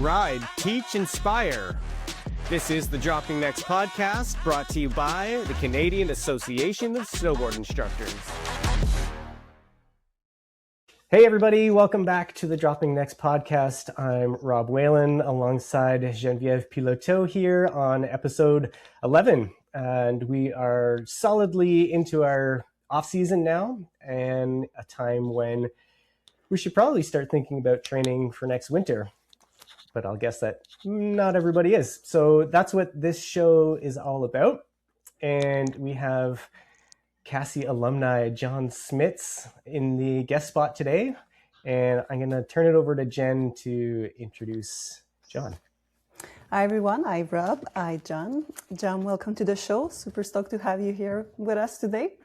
ride, teach, inspire. This is the Dropping Next podcast, brought to you by the Canadian Association of Snowboard Instructors. Hey everybody, welcome back to the Dropping Next podcast. I'm Rob Whelan alongside Geneviève Pilotto here on episode 11. And we are solidly into our off season now, and a time when we should probably start thinking about training for next winter. But I'll guess that not everybody is. So that's what this show is all about. And we have CASI Alumni John Smits in the guest spot today. And I'm going to turn it over to Jen to introduce John. Hi, everyone. Hi, Rob. Hi, John. John, welcome to the show. Super stoked to have you here with us today.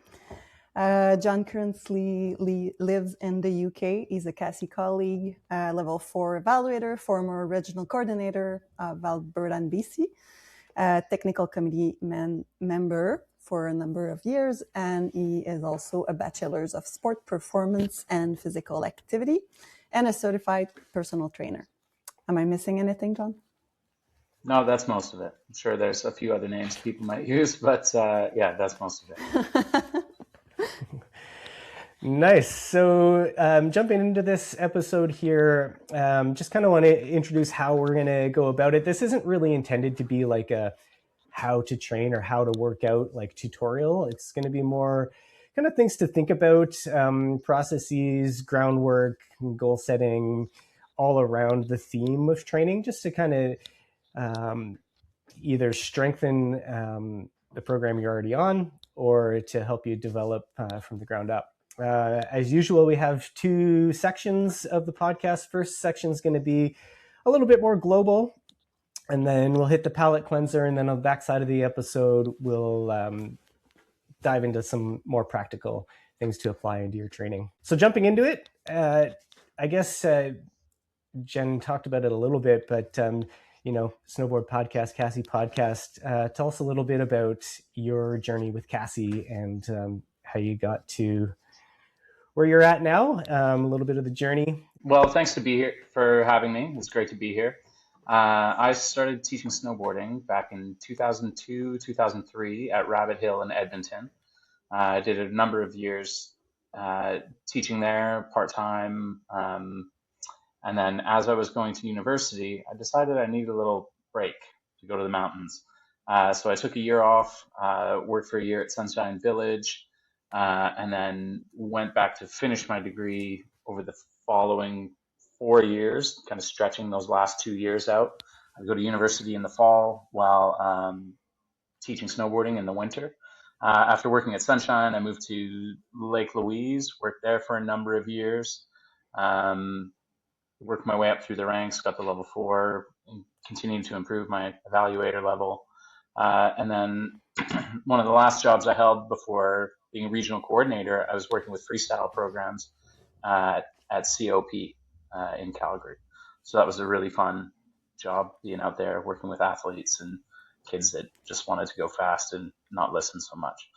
John currently lives in the UK. He's a CASI colleague, level 4 evaluator, former regional coordinator of Alberta and BC, technical committee member for a number of years, and he is also a bachelor's of sport performance and physical activity and a certified personal trainer. Am I missing anything, John? No, that's most of it. I'm sure there's a few other names people might use, but yeah, that's most of it. Nice. So jumping into this episode here, just kind of want to introduce how we're going to go about it. This isn't really intended to be like a how to train or how to work out like tutorial. It's going to be more kind of things to think about, processes, groundwork, goal setting, all around the theme of training, just to kind of either strengthen the program you're already on or to help you develop from the ground up. As usual, we have two sections of the podcast. First section is going to be a little bit more global, and then we'll hit the palate cleanser, and then on the back side of the episode, we'll dive into some more practical things to apply into your training. So jumping into it, I guess Jen talked about it a little bit, but snowboard podcast, CASI podcast. Tell us a little bit about your journey with CASI and how you got to where you're at now, a little bit of the journey. Well, thanks for having me. It's great to be here. I started teaching snowboarding back in 2002, 2003 at Rabbit Hill in Edmonton. I did a number of years teaching there part-time. And then as I was going to university, I decided I needed a little break to go to the mountains. So I took a year off, worked for a year at Sunshine Village, and then went back to finish my degree over the following 4 years, kind of stretching those last 2 years out. I'd go to university in the fall while teaching snowboarding in the winter. After working at Sunshine, I moved to Lake Louise, worked there for a number of years, worked my way up through the ranks, got to level 4, and continued to improve my evaluator level. And then one of the last jobs I held before being a regional coordinator, I was working with freestyle programs at COP in Calgary. So that was a really fun job, being out there working with athletes and kids that just wanted to go fast and not listen so much.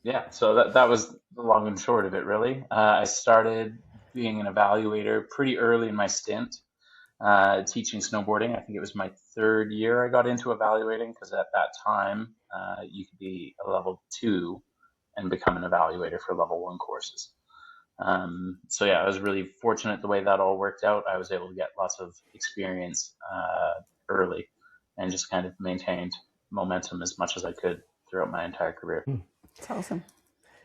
Yeah, so that was the long and short of it, really. I started being an evaluator pretty early in my stint teaching snowboarding. I think it was my third year I got into evaluating, because at that time you could be a level 2 and become an evaluator for level 1 courses. So yeah, I was really fortunate the way that all worked out. I was able to get lots of experience early and just kind of maintained momentum as much as I could throughout my entire career. That's awesome.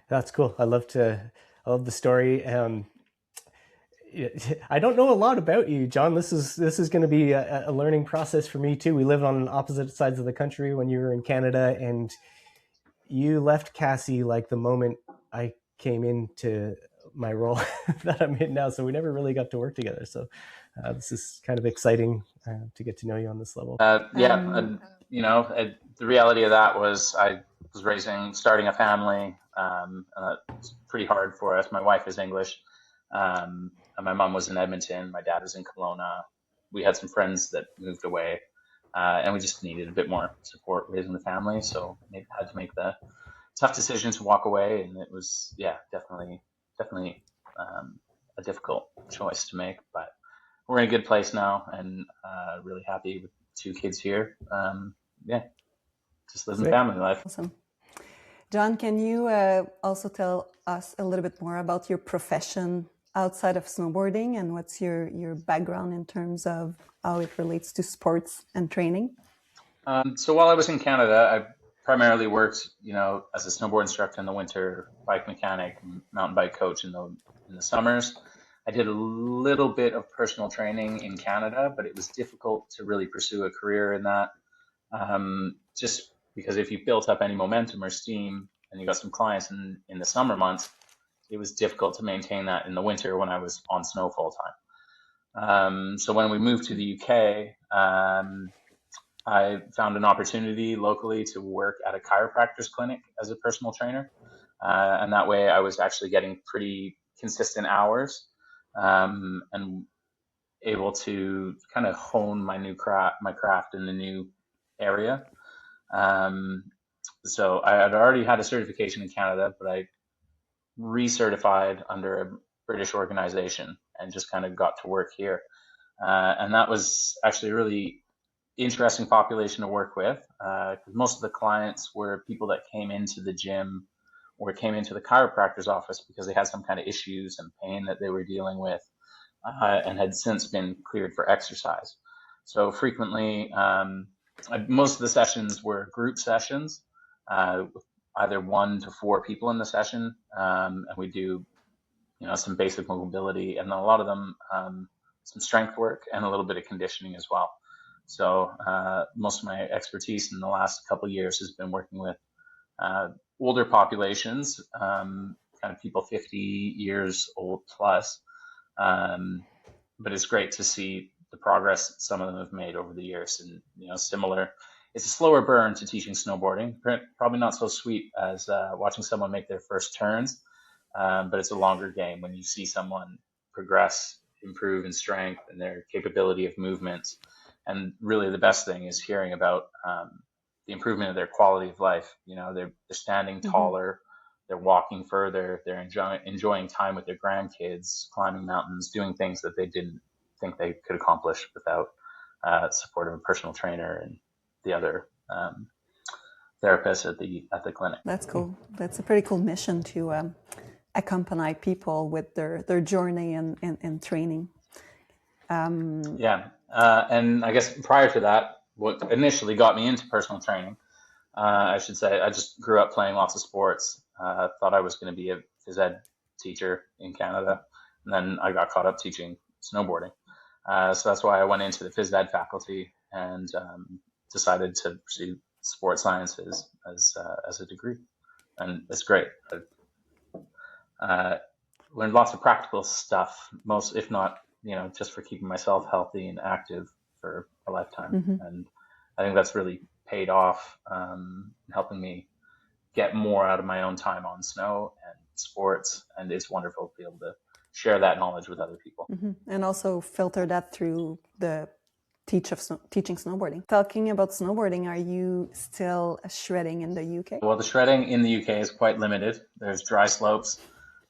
That's cool. I love the story. I don't know a lot about you, John. This is going to be a learning process for me too. We live on opposite sides of the country when you were in Canada, and you left CASI like the moment I came into my role that I'm in now. So we never really got to work together. So this is kind of exciting to get to know you on this level. The reality of that was I was starting a family. It's pretty hard for us. My wife is English. And my mom was in Edmonton. My dad was in Kelowna. We had some friends that moved away, and we just needed a bit more support raising the family. So I had to make the tough decision to walk away, and it was definitely a difficult choice to make. But we're we're in a good place now, and really happy with 2 kids here. Yeah, just living family life. Awesome. John, can you also tell us a little bit more about your profession outside of snowboarding, and what's your background in terms of how it relates to sports and training? So while I was in Canada, I primarily worked, as a snowboard instructor in the winter, bike mechanic, mountain bike coach in the summers. I did a little bit of personal training in Canada, but it was difficult to really pursue a career in that. Just because if you built up any momentum or steam and you got some clients in the summer months, it was difficult to maintain that in the winter when I was on snow full time. So when we moved to the UK, I found an opportunity locally to work at a chiropractor's clinic as a personal trainer. And that way I was actually getting pretty consistent hours, and able to kind of hone my craft in the new area. So I had already had a certification in Canada, but I recertified under a British organization and just kind of got to work here. And that was actually a really interesting population to work with, because most of the clients were people that came into the gym or came into the chiropractor's office because they had some kind of issues and pain that they were dealing with, and had since been cleared for exercise. So frequently, most of the sessions were group sessions, with either 1 to 4 people in the session, and we do, some basic mobility, and a lot of them some strength work and a little bit of conditioning as well. So most of my expertise in the last couple of years has been working with older populations, kind of people 50 years old plus. But it's great to see the progress some of them have made over the years. And, similar, it's a slower burn to teaching snowboarding, probably not so sweet as watching someone make their first turns, but it's a longer game when you see someone progress, improve in strength and their capability of movements. And really the best thing is hearing about the improvement of their quality of life. They're standing taller, they're walking further, they're enjoying time with their grandkids, climbing mountains, doing things that they didn't think they could accomplish without support of a personal trainer and the other therapists at the clinic. That's cool. That's a pretty cool mission to accompany people with their journey and training. And I guess prior to that, what initially got me into personal training, I should say, I just grew up playing lots of sports. Thought I was going to be a phys ed teacher in Canada, and then I got caught up teaching snowboarding. So that's why I went into the phys ed faculty and decided to pursue sports sciences as a degree, and it's great. Learned lots of practical stuff, most, if not, just for keeping myself healthy and active for a lifetime. And I think that's really paid off, helping me get more out of my own time on snow and sports. And it's wonderful to be able to share that knowledge with other people. And also filter that through the teaching snowboarding. Talking about snowboarding, are you still shredding in the UK? Well, the shredding in the UK is quite limited. There's dry slopes,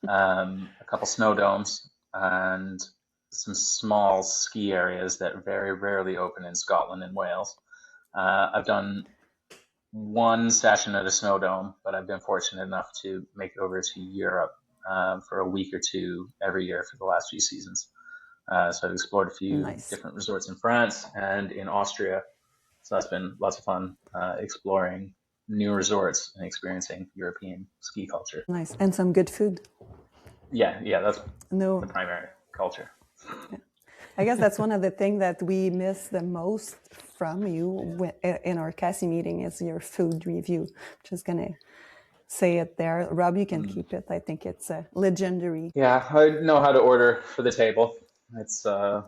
a couple snow domes, and some small ski areas that very rarely open in Scotland and Wales. I've done one session at a snow dome, but I've been fortunate enough to make it over to Europe for a week or two every year for the last few seasons. So I've explored a few different resorts in France and in Austria. So that's been lots of fun, exploring new resorts and experiencing European ski culture. Nice. And some good food. Yeah, that's the primary culture. Yeah. I guess that's one of the things that we miss the most from you in our CASI meeting is your food review. I'm just going to say it there. Rob, you can keep it. I think it's legendary. Yeah, I know how to order for the table. It's a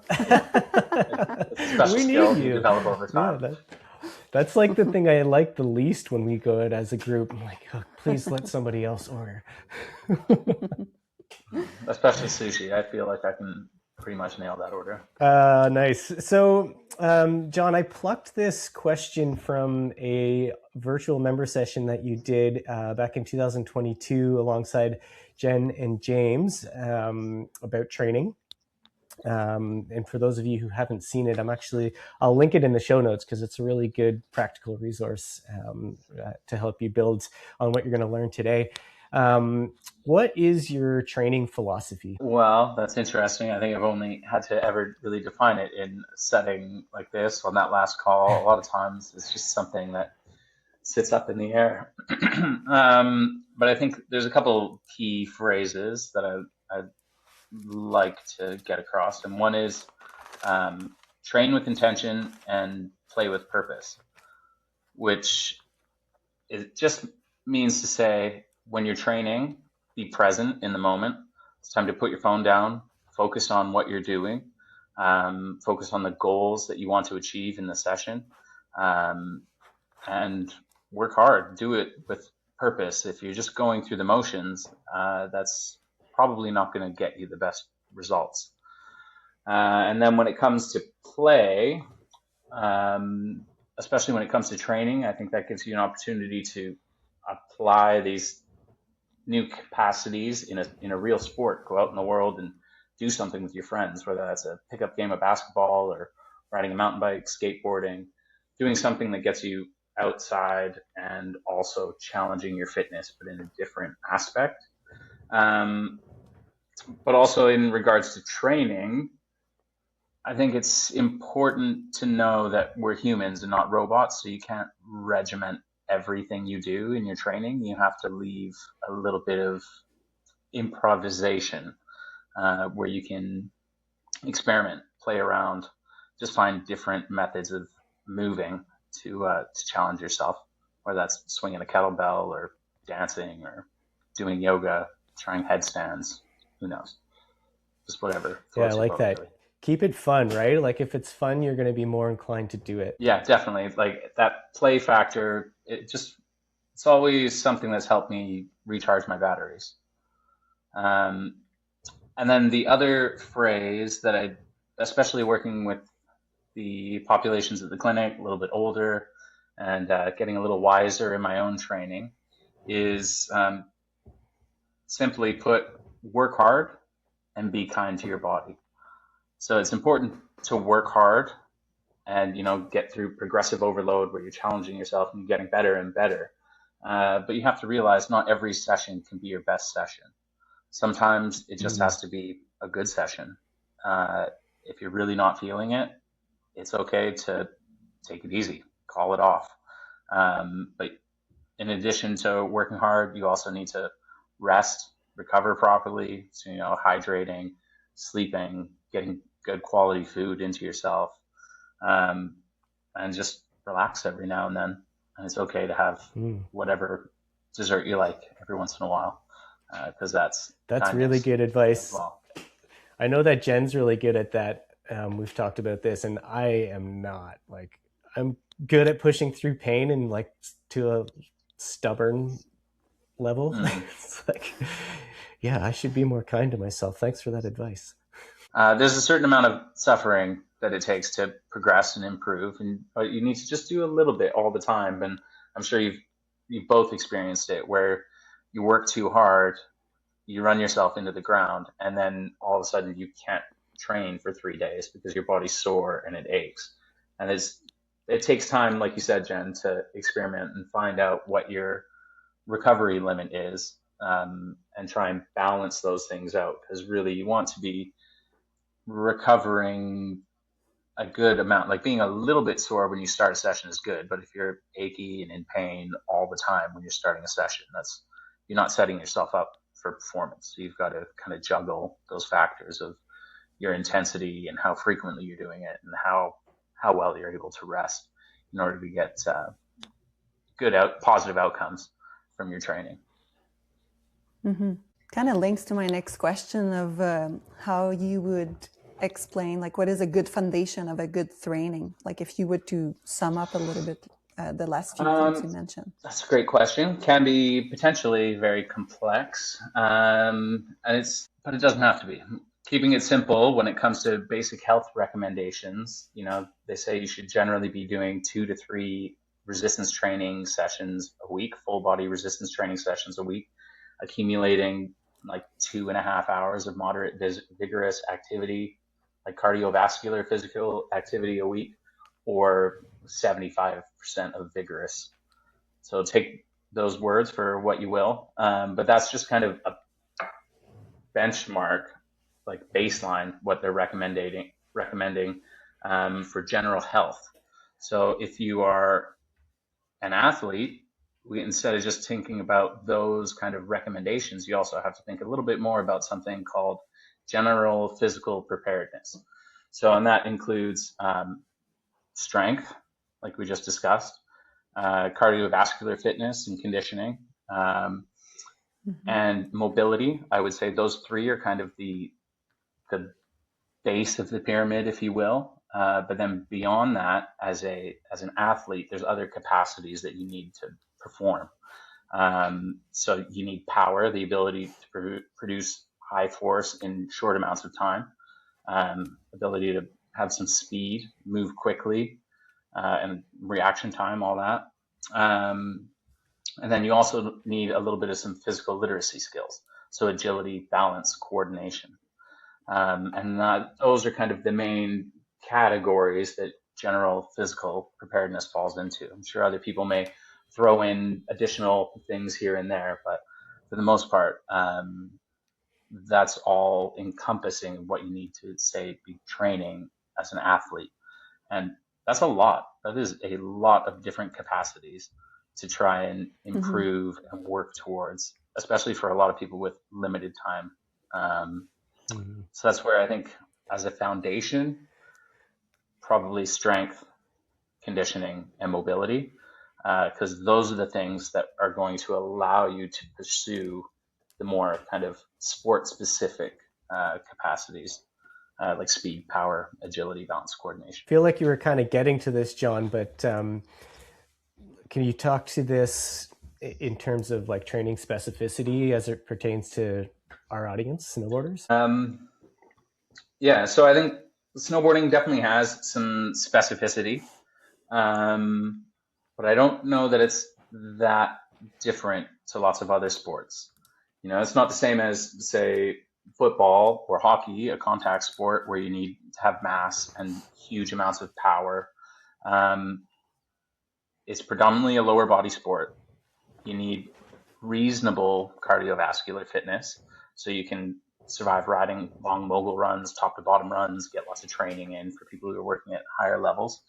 special skill you develop over time. Yeah, that's like the thing I like the least when we go out as a group. I'm like, oh, please let somebody else order. Especially sushi. I feel like I can pretty much nail that order. Nice. So, John, I plucked this question from a virtual member session that you did back in 2022 alongside Jen and James about training. And for those of you who haven't seen it, I'll link it in the show notes because it's a really good practical resource to help you build on what you're going to learn today. What is your training philosophy? Well, that's interesting. I think I've only had to ever really define it in a setting like this. On that last call, a lot of times it's just something that sits up in the air. But I think there's a couple key phrases that I like to get across. And one is train with intention and play with purpose, which it just means to say when you're training, be present in the moment. It's time to put your phone down, focus on what you're doing, focus on the goals that you want to achieve in the session, and work hard. Do it with purpose. If you're just going through the motions, that's probably not going to get you the best results. And then when it comes to play, especially when it comes to training, I think that gives you an opportunity to apply these new capacities in a real sport. Go out in the world and do something with your friends, whether that's a pickup game of basketball or riding a mountain bike, skateboarding, doing something that gets you outside and also challenging your fitness, but in a different aspect. But also in regards to training, I think it's important to know that we're humans and not robots, so you can't regiment everything you do in your training. You have to leave a little bit of improvisation where you can experiment, play around, just find different methods of moving to challenge yourself, whether that's swinging a kettlebell or dancing or doing yoga, trying headstands, who knows, just whatever. Yeah, I like that. Really. Keep it fun, right? Like if it's fun, you're going to be more inclined to do it. Yeah, definitely. Like that play factor, it's always something that's helped me recharge my batteries. And then the other phrase that I, especially working with the populations at the clinic, a little bit older and getting a little wiser in my own training, is simply put, work hard and be kind to your body. So it's important to work hard and, get through progressive overload where you're challenging yourself and getting better and better. But you have to realize not every session can be your best session. Sometimes it just has to be a good session. If you're really not feeling it, it's okay to take it easy, call it off. But in addition to working hard, you also need to rest, recover properly. So, hydrating, sleeping, getting good quality food into yourself, and just relax every now and then. And it's okay to have whatever dessert you like every once in a while, because that's really good advice. Well. I know that Jen's really good at that. We've talked about this, and I am not. Like, I'm good at pushing through pain and like to a stubborn level. It's like, yeah, I should be more kind to myself. Thanks for that advice. There's a certain amount of suffering that it takes to progress and improve, but you need to just do a little bit all the time. And I'm sure you've both experienced it, where you work too hard, you run yourself into the ground, and then all of a sudden you can't train for 3 days because your body's sore and it aches. And it takes time, like you said, Jen, to experiment and find out what your recovery limit is, and try and balance those things out, because really you want to be recovering a good amount. Like being a little bit sore when you start a session is good, but if you're achy and in pain all the time when you're starting a session, you're not setting yourself up for performance. So you've got to kind of juggle those factors of your intensity and how frequently you're doing it and how well you're able to rest in order to get positive outcomes from your training. Mm-hmm. Kind of links to my next question of how you would explain, like, what is a good foundation of a good training? Like, if you were to sum up a little bit the last few points you mentioned. That's a great question. Can be potentially very complex, but it doesn't have to be. Keeping it simple when it comes to basic health recommendations, they say you should generally be doing 2 to 3 resistance training sessions a week, full body resistance training sessions a week, accumulating like 2.5 hours of moderate vigorous activity like cardiovascular physical activity a week, or 75% of vigorous. So take those words for what you will, but that's just kind of a benchmark, like baseline, what they're recommending for general health. So if you are an athlete, instead of just thinking about those kind of recommendations, you also have to think a little bit more about something called general physical preparedness. So, and that includes strength, like we just discussed, cardiovascular fitness and conditioning, and mobility. I would say those three are kind of the base of the pyramid, if you will. But then beyond that, as an athlete, there's other capacities that you need to perform. So you need power, the ability to produce high force in short amounts of time, ability to have some speed, move quickly, and reaction time, all that. And then you also need a little bit of some physical literacy skills. So agility, balance, coordination. And those are kind of the main categories that general physical preparedness falls into. I'm sure other people may throw in additional things here and there, but for the most part, that's all encompassing what you need to, say, be training as an athlete. And that's a lot. That is a lot of different capacities to try and improve and work towards, especially for a lot of people with limited time. So that's where I think, as a foundation, probably strength, conditioning, and mobility, because those are the things that are going to allow you to pursue the more kind of sport-specific capacities, like speed, power, agility, balance, coordination. I feel like you were kind of getting to this, John, but can you talk to this in terms of like training specificity as it pertains to our audience, snowboarders? Yeah, so I think snowboarding definitely has some specificity, but I don't know that it's that different to lots of other sports. You know, it's not the same as, say, football or hockey, a contact sport where you need to have mass and huge amounts of power. It's predominantly a lower body sport. You need reasonable cardiovascular fitness so you can survive riding long mogul runs, top to bottom runs, get lots of training in for people who are working at higher levels.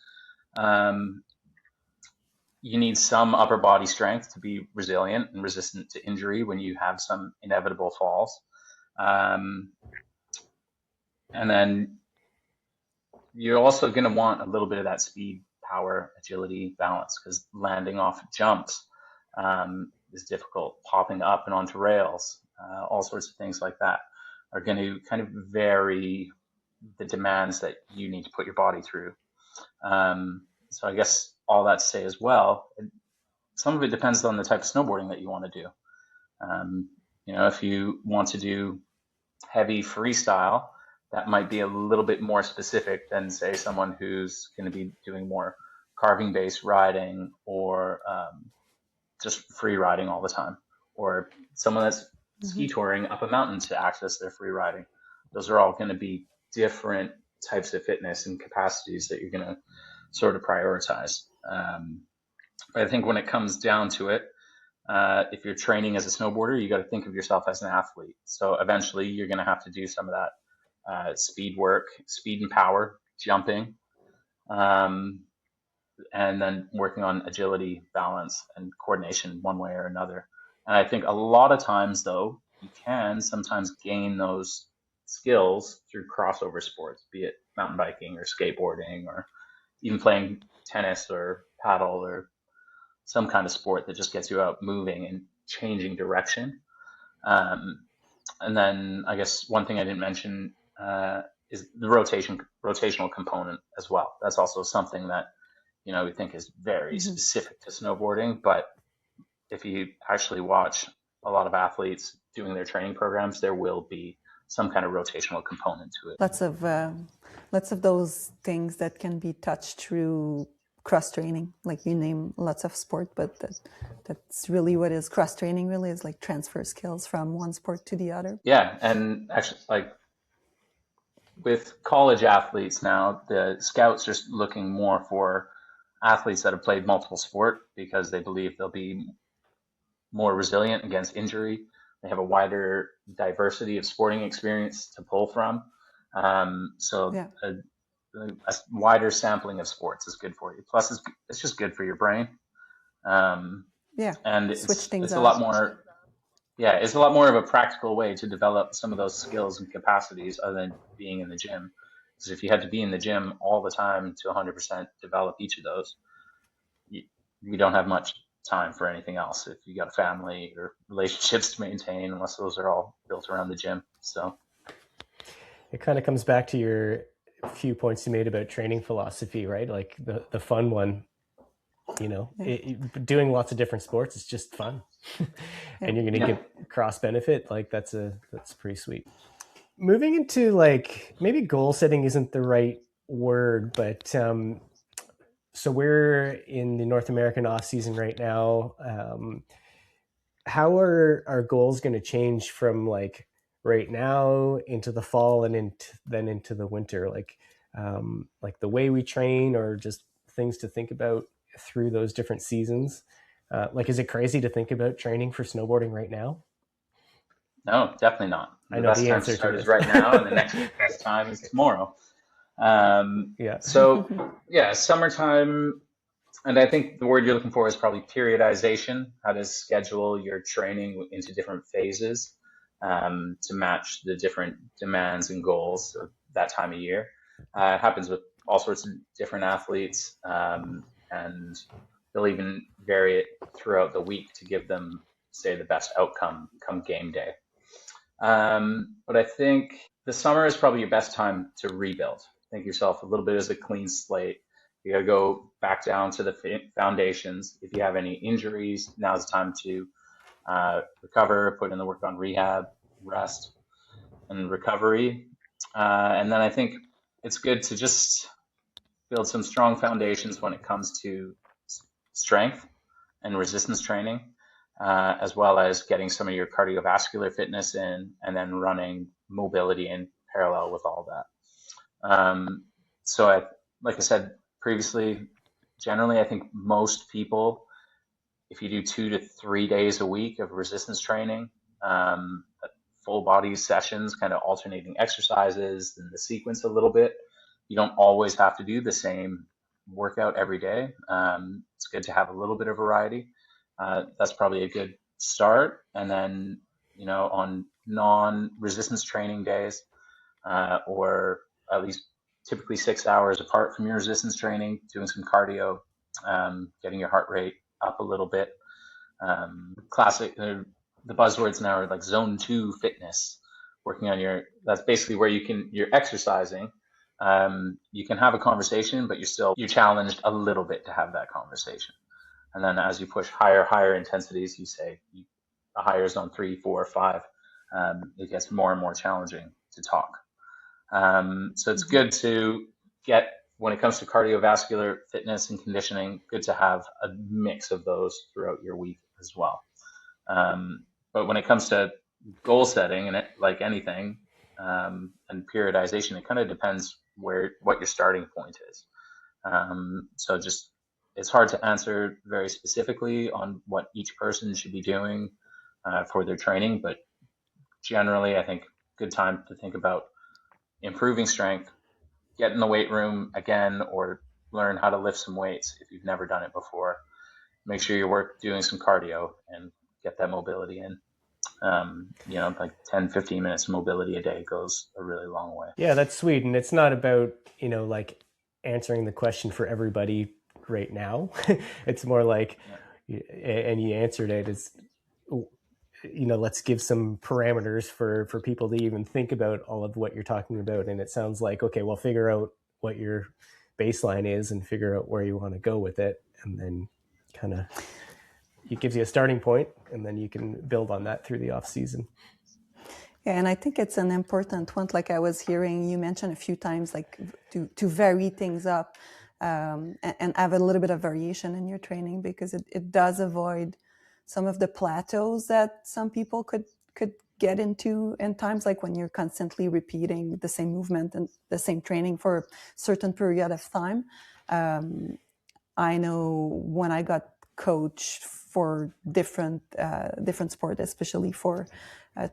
You need some upper body strength to be resilient and resistant to injury when you have some inevitable falls. And then you're also going to want a little bit of that speed, power, agility, balance, because landing off jumps is difficult. Popping up and onto rails, all sorts of things like that are going to kind of vary the demands that you need to put your body through. So I guess all that to say as well, some of it depends on the type of snowboarding that you want to do. You know, if you want to do heavy freestyle, that might be a little bit more specific than, say, someone who's going to be doing more carving-based riding, or just free riding all the time, or someone that's ski touring up a mountain to access their free riding. Those are all going to be different types of fitness and capacities that you're going to sort of prioritize. But I think when it comes down to it, if you're training as a snowboarder, you got to think of yourself as an athlete. So eventually you're going to have to do some of that speed work, speed and power, jumping, and then working on agility, balance, and coordination one way or another. And I think a lot of times, though, you can sometimes gain those skills through crossover sports, be it mountain biking or skateboarding, or even playing tennis or paddle, or some kind of sport that just gets you out moving and changing direction. And then I guess one thing I didn't mention is the rotational component as well. That's also something that, you know, we think is very specific to snowboarding, but if you actually watch a lot of athletes doing their training programs, there will be some kind of rotational component to it. Lots of those things that can be touched through cross training, like you name lots of sport, but that's really what is cross training. Really is like transfer skills from one sport to the other. Yeah, and actually, like with college athletes now, the scouts are looking more for athletes that have played multiple sport because they believe they'll be more resilient against injury. They have a wider diversity of sporting experience to pull from. So Yeah. a wider sampling of sports is good for you. Plus, it's just good for your brain. Yeah. And Switch things it's a up. lot more. Yeah, it's a lot more of a practical way to develop some of those skills and capacities other than being in the gym. Because if you had to be in the gym all the time to 100% develop each of those, you don't have much time for anything else if you got a family or relationships to maintain, unless those are all built around the gym. So it kind of comes back to your few points you made about training philosophy, right? Like the fun one, doing lots of different sports is just fun. And you're going to yeah. get cross benefit. Like that's pretty sweet. Moving into like, maybe goal setting isn't the right word, but so we're in the North American off season right now. How are our goals going to change from like right now into the fall and then into the winter? Like the way we train, or just things to think about through those different seasons. Like, is it crazy to think about training for snowboarding right now? No, definitely not. I The know best the time to answer to start is this. right now, and the next best time is tomorrow. Yeah. So yeah, summertime, and I think the word you're looking for is probably periodization. How to schedule your training into different phases to match the different demands and goals of that time of year. It happens with all sorts of different athletes, and they'll even vary it throughout the week to give them, say, the best outcome come game day. But I think the summer is probably your best time to rebuild. Think yourself a little bit as a clean slate. You got to go back down to the foundations. If you have any injuries, now's the time to recover, put in the work on rehab, rest, and recovery. And then I think it's good to just build some strong foundations when it comes to strength and resistance training, as well as getting some of your cardiovascular fitness in, and then running mobility in parallel with all that. So, like I said previously, generally, I think most people, if you do 2 to 3 days a week of resistance training, full body sessions, kind of alternating exercises and the sequence a little bit, you don't always have to do the same workout every day. It's good to have a little bit of variety. That's probably a good start. And then, on non-resistance training days, or at least typically 6 hours apart from your resistance training, doing some cardio, getting your heart rate up a little bit. The buzzwords now are like zone 2 fitness, working on that's basically where you're exercising. You can have a conversation, but you're challenged a little bit to have that conversation. And then as you push higher intensities, you say a higher zone 3, 4, 5, it gets more and more challenging to talk. So it's good to when it comes to cardiovascular fitness and conditioning, good to have a mix of those throughout your week as well. But when it comes to goal setting and like anything, and periodization, it kind of depends what your starting point is. So it's hard to answer very specifically on what each person should be doing for their training, but generally, I think good time to think about improving strength, get in the weight room again, or learn how to lift some weights if you've never done it before. Make sure you're doing some cardio and get that mobility in. Like 10, 15 minutes of mobility a day goes a really long way. Yeah, that's sweet. And it's not about, like answering the question for everybody right now. It's more like, and you answered it, is, let's give some parameters for people to even think about all of what you're talking about. And it sounds like, okay, well, figure out what your baseline is and figure out where you want to go with it. And then kind of, it gives you a starting point, and then you can build on that through the off season. Yeah, and I think it's an important one. Like I was hearing you mention a few times, like to vary things up, and have a little bit of variation in your training, because it does avoid some of the plateaus that some people could get into in times like when you're constantly repeating the same movement and the same training for a certain period of time. I know when I got coached for different sport, especially for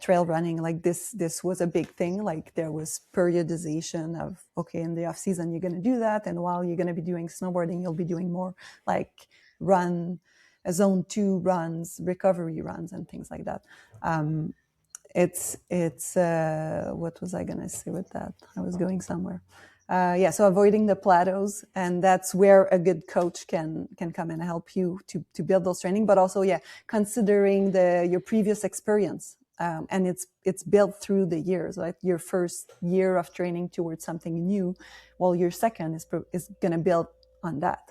trail running, like this was a big thing. Like there was periodization of, okay, in the off season you're going to do that, and while you're going to be doing snowboarding, you'll be doing more like zone 2 runs, recovery runs, and things like that. It's what was I going to say with that? I was going somewhere. So avoiding the plateaus, and that's where a good coach can come and help you to build those training, but also considering your previous experience, and it's built through the years. Like your first year of training towards something new, well, your second is going to build on that,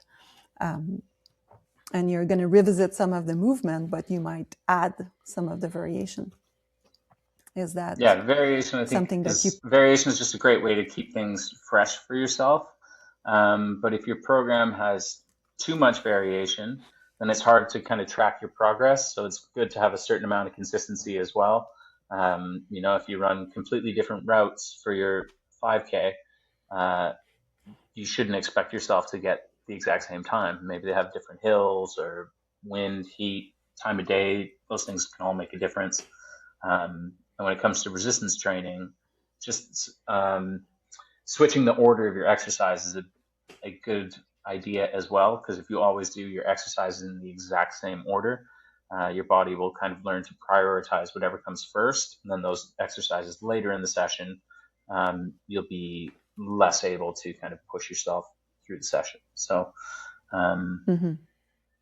and you're going to revisit some of the movement, but you might add some of the variation. Is that variation? I think variation is just a great way to keep things fresh for yourself. But if your program has too much variation, then it's hard to kind of track your progress. So it's good to have a certain amount of consistency as well. If you run completely different routes for your 5K, you shouldn't expect yourself to get the exact same time. Maybe they have different hills or wind, heat, time of day. Those things can all make a difference. And when it comes to resistance training, just switching the order of your exercise is a good idea as well, because if you always do your exercises in the exact same order, your body will kind of learn to prioritize whatever comes first, and then those exercises later in the session, you'll be less able to kind of push yourself through the session. So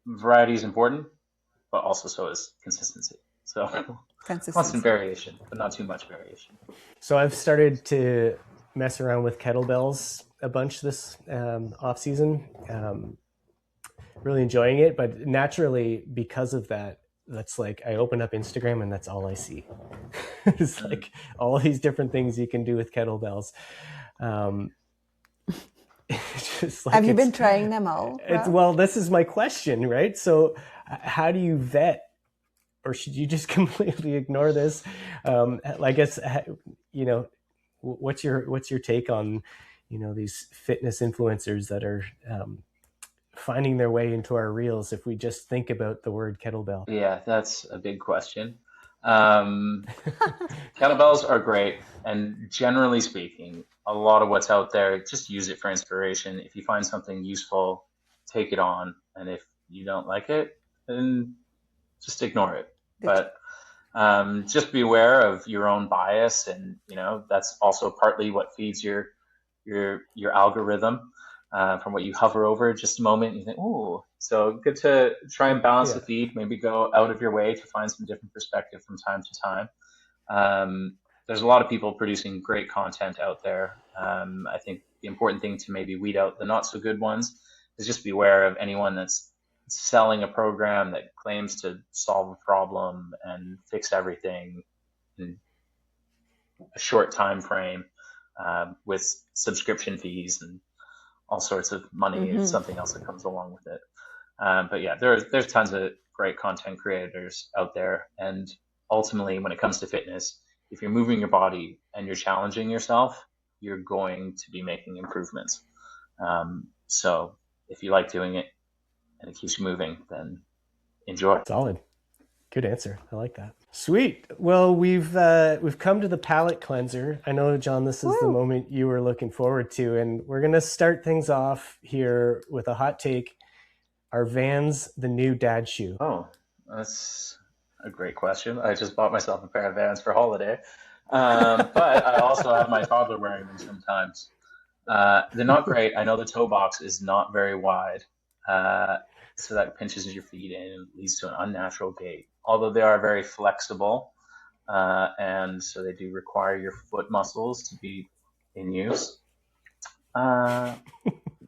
variety is important, but also so is consistency. So constant variation, but not too much variation. So I've started to mess around with kettlebells a bunch this off season. Really enjoying it, but naturally because of that, that's like I open up Instagram and that's all I see. It's like all these different things you can do with kettlebells. Have you been trying them all? Well, this is my question, right? So how do you vet? Or should you just completely ignore this? I guess, what's your take on, these fitness influencers that are finding their way into our reels if we just think about the word kettlebell? Yeah, that's a big question. Kettlebells are great. And generally speaking, a lot of what's out there, just use it for inspiration. If you find something useful, take it on. And if you don't like it, then just ignore it. But just be aware of your own bias, and that's also partly what feeds your algorithm from what you hover over just a moment. And you think, oh, so good to try and balance the feed. Maybe go out of your way to find some different perspective from time to time. There's a lot of people producing great content out there. I think the important thing to maybe weed out the not so good ones is just be aware of anyone that's selling a program that claims to solve a problem and fix everything in a short time frame with subscription fees and all sorts of money and something else that comes along with it. But yeah, there's tons of great content creators out there. And ultimately, when it comes to fitness, if you're moving your body and you're challenging yourself, you're going to be making improvements. So if you like doing it, and it keeps you moving, then enjoy. Solid. Good answer. I like that. Sweet. Well, we've come to the palate cleanser. I know, John, this is the moment you were looking forward to, and we're going to start things off here with a hot take. Are Vans the new dad shoe? Oh, that's a great question. I just bought myself a pair of Vans for holiday, but I also have my toddler wearing them sometimes. They're not great. I know the toe box is not very wide. So that pinches your feet in and leads to an unnatural gait. Although they are very flexible, and so they do require your foot muscles to be in use.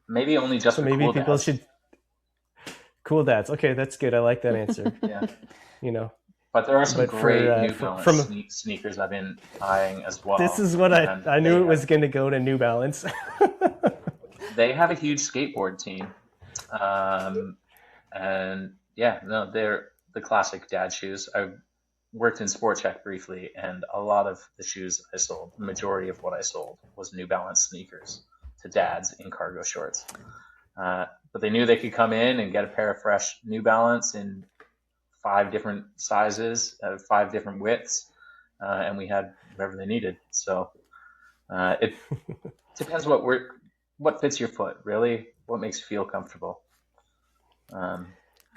Maybe only just so for maybe cool people dads. should cool dads. Okay, that's good. I like that answer. Yeah. But there are some great New Balance sneakers I've been eyeing as well. This is what I knew it was going to go to New Balance. They have a huge skateboard team. And they're the classic dad shoes. worked in Sport Check briefly, and a lot of the shoes I sold, the majority of what I sold was New Balance sneakers to dads in cargo shorts. But they knew they could come in and get a pair of fresh New Balance in 5 different sizes, 5 different widths, and we had whatever they needed. So it depends what fits your foot, really, what makes you feel comfortable.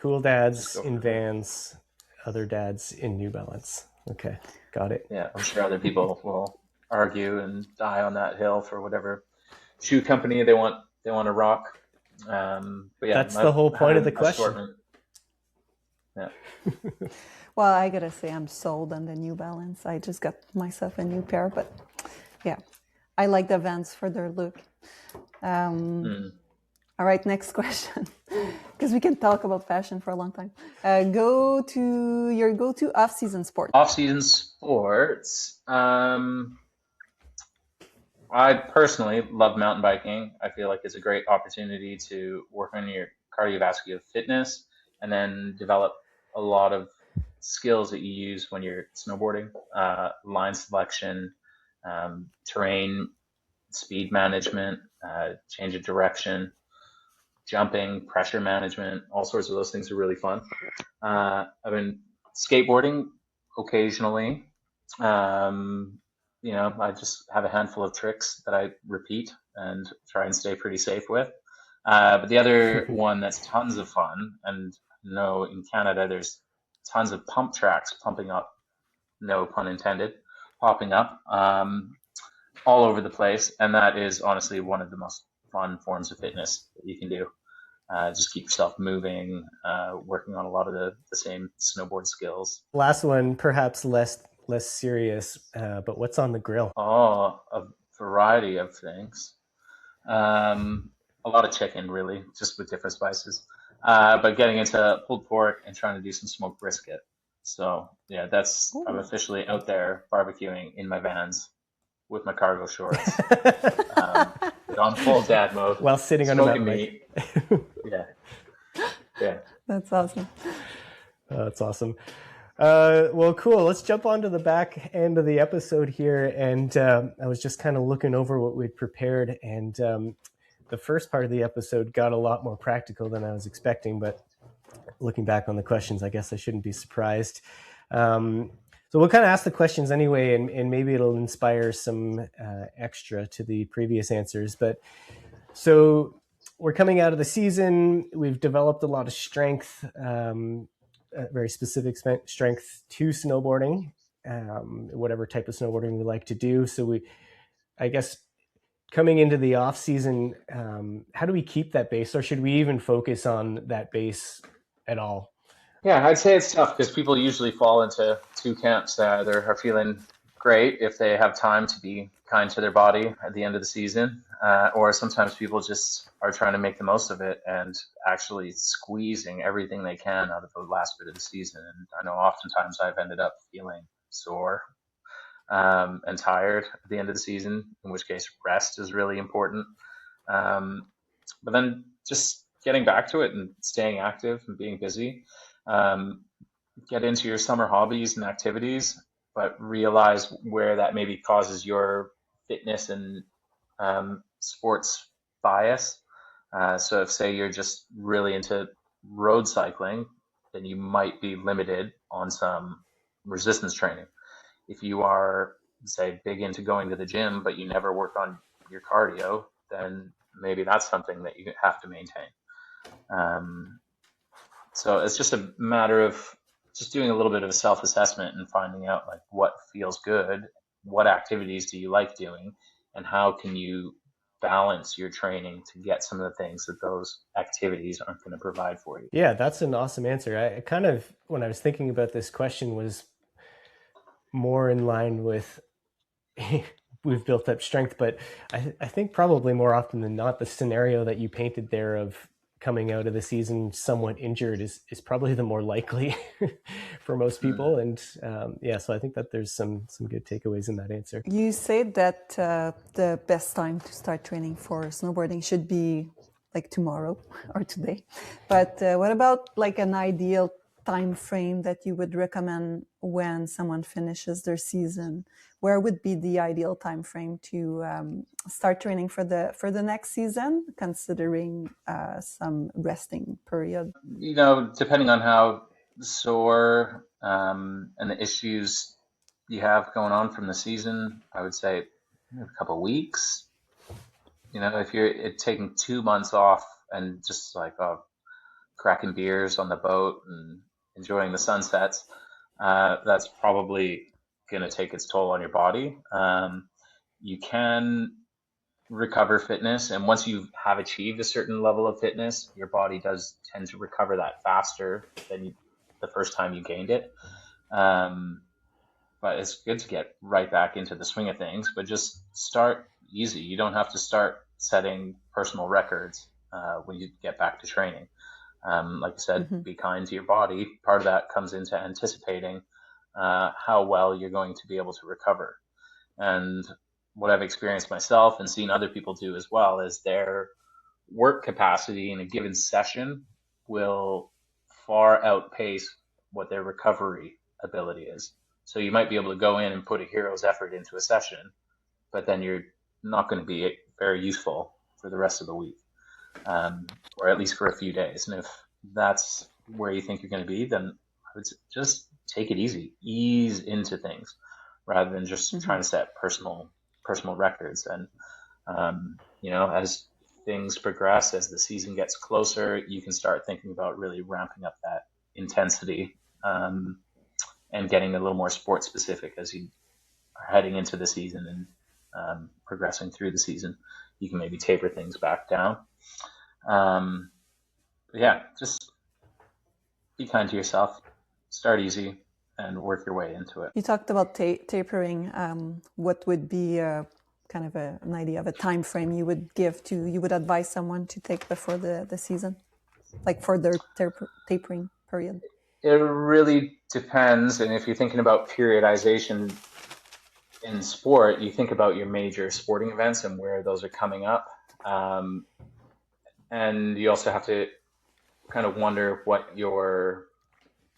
Cool dads in Vans, other dads in New Balance. Okay, got it. Yeah, I'm sure other people will argue and die on that hill for whatever shoe company they want to rock. But yeah, that's the whole point of the question. Yeah. Well, I gotta say I'm sold on the New Balance. I just got myself a new pair, but yeah, I like the Vans for their look. All right, next question, because we can talk about fashion for a long time. Go to your go-to off-season sport. Off-season sports. I personally love mountain biking. I feel like it's a great opportunity to work on your cardiovascular fitness and then develop a lot of skills that you use when you're snowboarding, line selection, terrain, speed management, change of direction, jumping, pressure management, all sorts of those things are really fun. I've been skateboarding occasionally. I just have a handful of tricks that I repeat and try and stay pretty safe with. But the other one that's tons of fun, and in Canada there's tons of pump tracks pumping up, no pun intended, popping up all over the place, and that is honestly one of the most fun forms of fitness that you can do. Just keep yourself moving, working on a lot of the same snowboard skills. Last one, perhaps less serious, but what's on the grill? Oh, a variety of things. A lot of chicken, really, just with different spices. But getting into pulled pork and trying to do some smoked brisket. So yeah, I'm officially out there barbecuing in my Vans with my cargo shorts, on full dad mode while sitting on a mountain bike. Yeah. That's awesome. That's awesome. Well, cool. Let's jump on to the back end of the episode here. And I was just kind of looking over what we'd prepared. And the first part of the episode got a lot more practical than I was expecting. But looking back on the questions, I guess I shouldn't be surprised. So we'll kind of ask the questions anyway, and maybe it'll inspire some extra to the previous answers. But so we're coming out of the season. We've developed a lot of strength, very specific strength to snowboarding, whatever type of snowboarding we like to do. So I guess coming into the off season, how do we keep that base, or should we even focus on that base at all? Yeah, I'd say it's tough because people usually fall into 2 camps. They either are feeling great if they have time to be kind to their body at the end of the season, or sometimes people just are trying to make the most of it and actually squeezing everything they can out of the last bit of the season. And I know oftentimes I've ended up feeling sore and tired at the end of the season, in which case rest is really important. But then just getting back to it and staying active and being busy. Get into your summer hobbies and activities, but realize where that maybe causes your fitness and sports bias. So if, say, you're just really into road cycling, then you might be limited on some resistance training. If you are, say, big into going to the gym, but you never work on your cardio, then maybe that's something that you have to maintain. So it's just a matter of just doing a little bit of a self-assessment and finding out like what feels good, what activities do you like doing, and how can you balance your training to get some of the things that those activities aren't going to provide for you. Yeah, that's an awesome answer. I kind of, when I was thinking about this question, was more in line with we've built up strength, but I think probably more often than not, the scenario that you painted there of coming out of the season somewhat injured is probably the more likely for most people. And so I think that there's some good takeaways in that answer. You said that the best time to start training for snowboarding should be like tomorrow or today. But what about like an ideal time frame that you would recommend when someone finishes their season? Where would be the ideal time frame to start training for the next season, considering some resting period? Depending on how sore and the issues you have going on from the season, I would say a couple of weeks. If you're taking 2 months off and just like cracking beers on the boat and enjoying the sunsets, that's probably going to take its toll on your body. You can recover fitness, and once you have achieved a certain level of fitness, your body does tend to recover that faster than the first time you gained it. But it's good to get right back into the swing of things, but just start easy. You don't have to start setting personal records when you get back to training. Like I said, be kind to your body. Part of that comes into anticipating how well you're going to be able to recover. And what I've experienced myself and seen other people do as well is their work capacity in a given session will far outpace what their recovery ability is. So you might be able to go in and put a hero's effort into a session, but then you're not going to be very useful for the rest of the week, or at least for a few days. And if that's where you think you're going to be, then I would just take it easy, ease into things rather than just trying to set personal records. And, as things progress, as the season gets closer, you can start thinking about really ramping up that intensity and getting a little more sport specific as you are heading into the season and progressing through the season. You can maybe taper things back down. Just be kind to yourself, start easy, and work your way into it. You talked about tapering. What would be kind of an idea of a time frame you would advise someone to take before the season, like for their tapering period? It really depends. And if you're thinking about periodization in sport, you think about your major sporting events and where those are coming up. And you also have to kind of wonder what your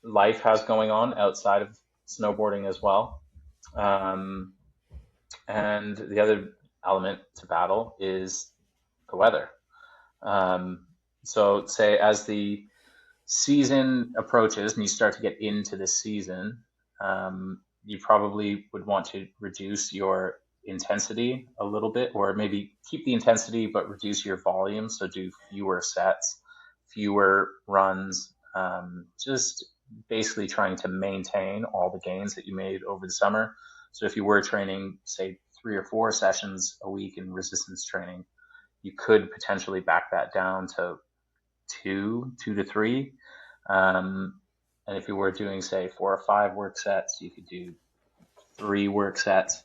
life has going on outside of snowboarding as well. And the other element to battle is the weather. So say as the season approaches and you start to get into the season, you probably would want to reduce your intensity a little bit, or maybe keep the intensity but reduce your volume. So do fewer sets, fewer runs, just basically trying to maintain all the gains that you made over the summer. So if you were training, say, 3 or 4 sessions a week in resistance training, you could potentially back that down to 2 to 3. And if you were doing, say, 4 or 5 work sets, you could do 3 work sets,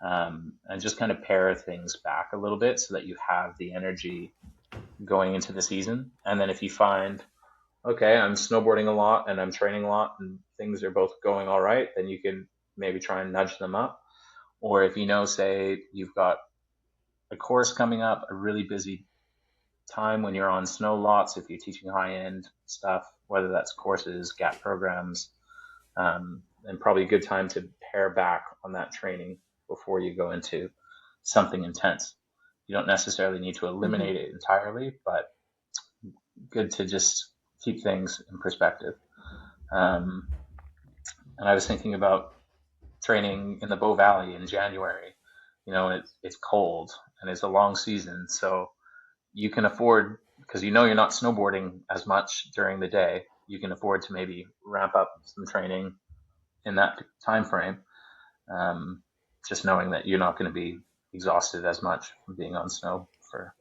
and just kind of pare things back a little bit so that you have the energy going into the season. And then if you find, okay, I'm snowboarding a lot and I'm training a lot and things are both going all right, then you can maybe try and nudge them up. Or if say you've got a course coming up, a really busy time when you're on snow lots, if you're teaching high-end stuff, whether that's courses, gap programs, and probably a good time to pare back on that training before you go into something intense. You don't necessarily need to eliminate it entirely, but good to just keep things in perspective. And I was thinking about training in the Bow Valley in January. It's cold and it's a long season, so you can afford, because you're not snowboarding as much during the day, you can afford to maybe ramp up some training in that time frame, just knowing that you're not going to be exhausted as much from being on snow for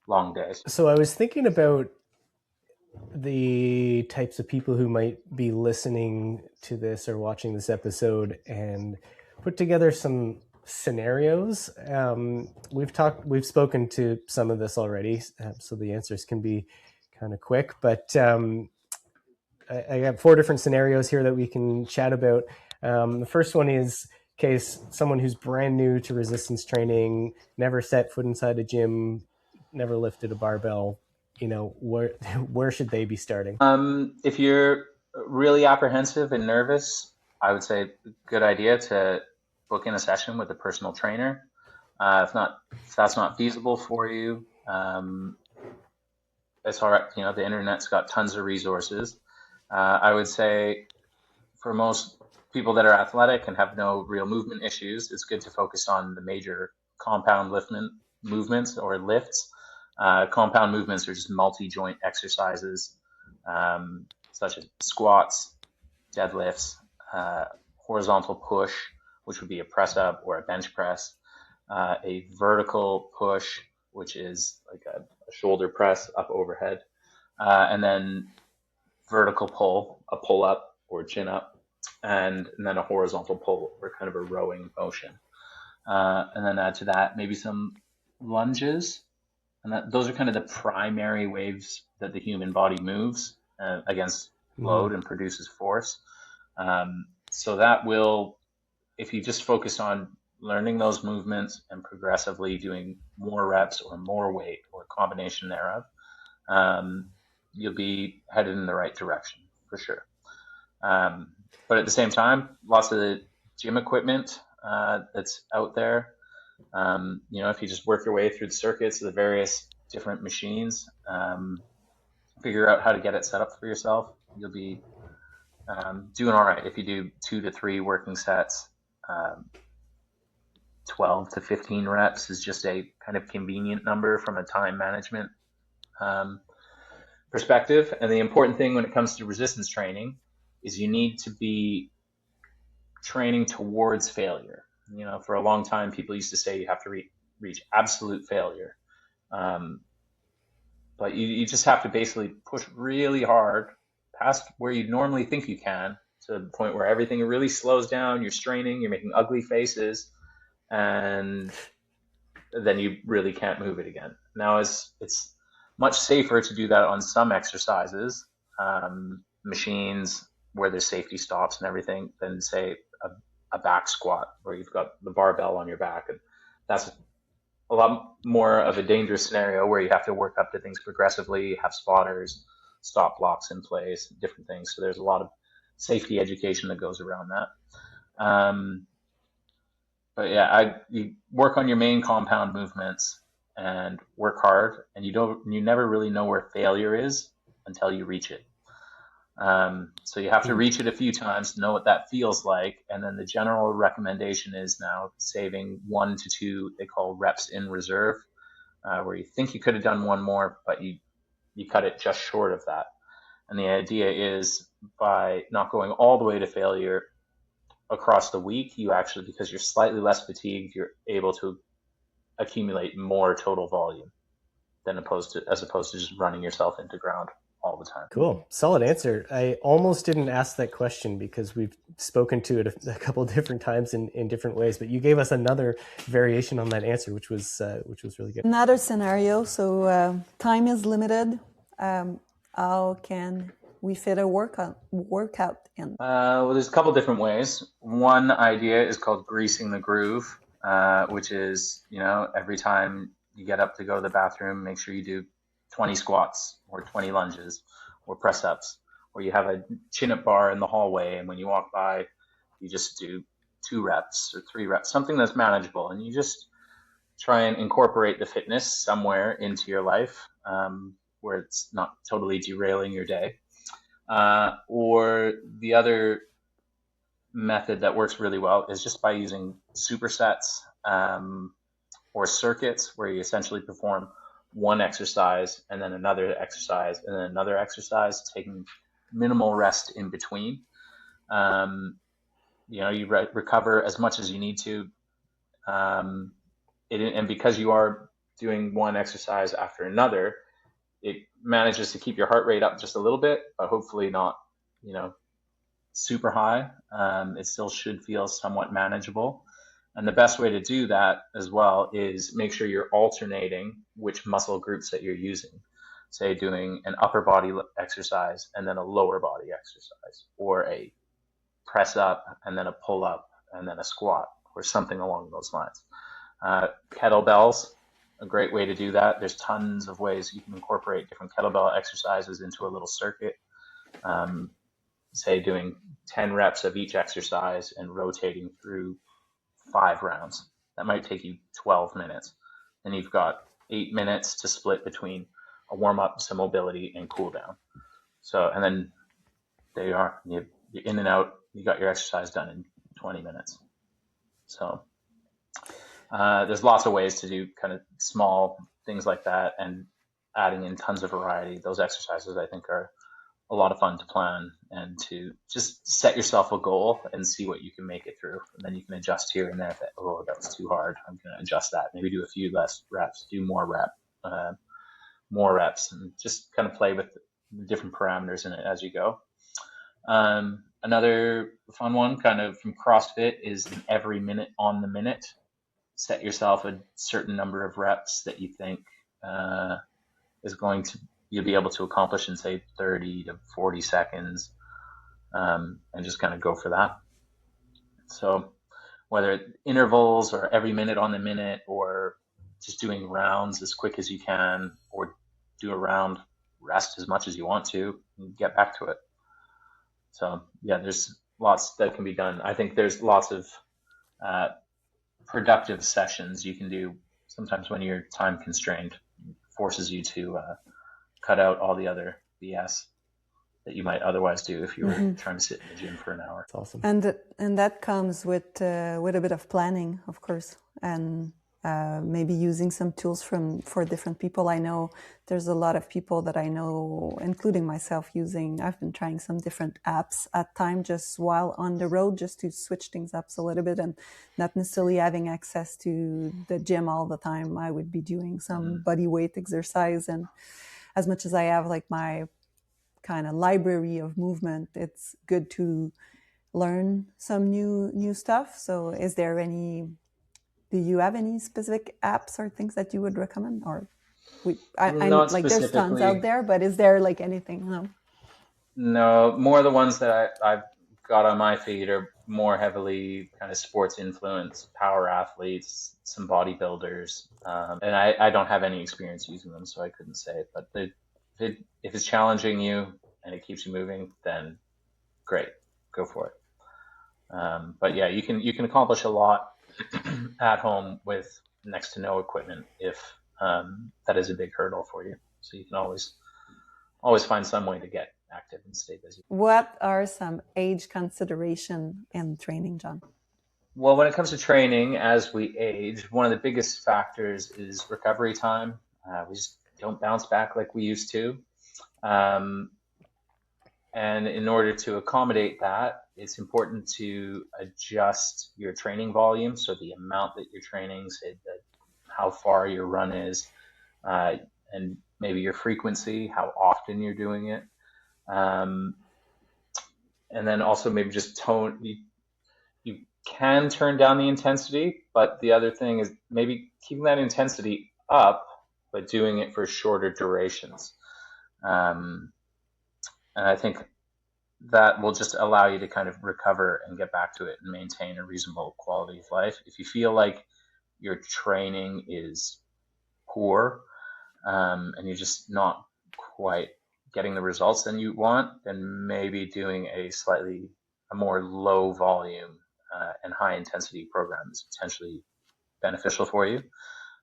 long days. So I was thinking about the types of people who might be listening to this or watching this episode, and put together some scenarios. We've spoken to some of this already, so the answers can be kind of quick, but I have 4 different scenarios here that we can chat about. The first one is case someone who's brand new to resistance training, never set foot inside a gym, never lifted a barbell. Where should they be starting? If you're really apprehensive and nervous, I would say good idea to book in a session with a personal trainer. If that's not feasible for you, it's all right. The internet's got tons of resources. I would say for most people that are athletic and have no real movement issues, it's good to focus on the major compound movements or lifts. Compound movements are just multi-joint exercises, such as squats, deadlifts, horizontal push, which would be a press up or a bench press, a vertical push, which is like a shoulder press up overhead, and then vertical pull, a pull up or chin up, and then a horizontal pull or kind of a rowing motion. And then add to that maybe some lunges. And those are kind of the primary ways that the human body moves against load and produces force. So that will, if you just focus on learning those movements and progressively doing more reps or more weight or a combination thereof, you'll be headed in the right direction for sure. But at the same time, lots of the gym equipment that's out there. If you just work your way through the circuits, the various different machines, figure out how to get it set up for yourself, you'll be doing all right. If you do 2 to 3 working sets, 12 to 15 reps is just a kind of convenient number from a time management perspective. And the important thing when it comes to resistance training is you need to be training towards failure. For a long time, people used to say you have to reach absolute failure. But you just have to basically push really hard past where you normally think you can, to the point where everything really slows down, you're straining, you're making ugly faces, and then you really can't move it again. Now, it's much safer to do that on some exercises, machines where there's safety stops and everything, than say a back squat where you've got the barbell on your back. And that's a lot more of a dangerous scenario where you have to work up to things progressively, have spotters, stop blocks in place, different things. So there's a lot of safety education that goes around that. But yeah, you work on your main compound movements and work hard, and you never really know where failure is until you reach it. So you have to reach it a few times to know what that feels like. And then the general recommendation is now saving 1 to 2, they call reps in reserve, where you think you could have done one more, but you cut it just short of that. And the idea is, by not going all the way to failure across the week, you actually, because you're slightly less fatigued, you're able to accumulate more total volume as opposed to just running yourself into ground all the time. Cool. Solid answer. I almost didn't ask that question because we've spoken to it a couple of different times in different ways, but you gave us another variation on that answer, which was really good. Another scenario. So time is limited. How can we fit a workout in? Well, there's a couple different ways. One idea is called greasing the groove, which is, every time you get up to go to the bathroom, make sure you do 20 squats or 20 lunges or press ups, or you have a chin up bar in the hallway, and when you walk by, you just do 2 reps or 3 reps, something that's manageable, and you just try and incorporate the fitness somewhere into your life, where it's not totally derailing your day. Or the other method that works really well is just by using supersets or circuits, where you essentially perform one exercise and then another exercise and then another exercise, taking minimal rest in between. You recover as much as you need to. And because you are doing one exercise after another, it manages to keep your heart rate up just a little bit, but hopefully not, super high. It still should feel somewhat manageable. And the best way to do that as well is make sure you're alternating which muscle groups that you're using. Say doing an upper body exercise and then a lower body exercise, or a press up and then a pull up and then a squat, or something along those lines. Kettlebells, a great way to do that. There's tons of ways you can incorporate different kettlebell exercises into a little circuit. say doing 10 reps of each exercise and rotating through 5 rounds. That might take you 12 minutes. And you've got 8 minutes to split between a warm up, some mobility, and cool down. So, and then there you are. You're in and out. You got your exercise done in 20 minutes. So there's lots of ways to do kind of small things like that, and adding in tons of variety. Those exercises, I think, are a lot of fun to plan and to just set yourself a goal and see what you can make it through. And then you can adjust here and there. That, oh, that was too hard. I'm going to adjust that. Maybe do a few less reps, do more reps, and just kind of play with the different parameters in it as you go. Another fun one kind of from CrossFit is an every minute on the minute. Set yourself a certain number of reps that you think is going to you'll be able to accomplish in, say, 30 to 40 seconds, and just kind of go for that. So whether intervals or every minute on the minute, or just doing rounds as quick as you can, or do a round, rest as much as you want to, and get back to it. So yeah, there's lots that can be done. I think there's lots of productive sessions you can do sometimes when you're time constrained. It forces you to cut out all the other BS that you might otherwise do if you were trying to sit in the gym for an hour. That's awesome. And that comes with a bit of planning, of course, and maybe using some tools for different people. I know there's a lot of people that I know, including myself, I've been trying some different apps at time just while on the road, just to switch things up a little bit, and not necessarily having access to the gym all the time. I would be doing some body weight exercise, and as much as I have like my kind of library of movement, it's good to learn some new stuff. So do you have any specific apps or things that you would recommend? Or I like there's tons out there, but is there like anything? No, more the ones that I've got on my feed are more heavily kind of sports influence, power athletes, some bodybuilders, and I don't have any experience using them, so I couldn't say. But if it's challenging you and it keeps you moving, then great, go for it. But yeah, you can accomplish a lot at home with next to no equipment if that is a big hurdle for you. So you can always find some way to get active and stay busy. What are some age consideration in training, John? Well, when it comes to training as we age, one of the biggest factors is recovery time. We just don't bounce back like we used to. And in order to accommodate that, it's important to adjust your training volume. So the amount that you're training, say how far your run is, and maybe your frequency, how often you're doing it. And then also maybe just tone. You can turn down the intensity, but the other thing is maybe keeping that intensity up, but doing it for shorter durations. And I think that will just allow you to kind of recover and get back to it and maintain a reasonable quality of life. If you feel like your training is poor, and you're just not quite getting the results that you want, then maybe doing a more low volume and high intensity program is potentially beneficial for you.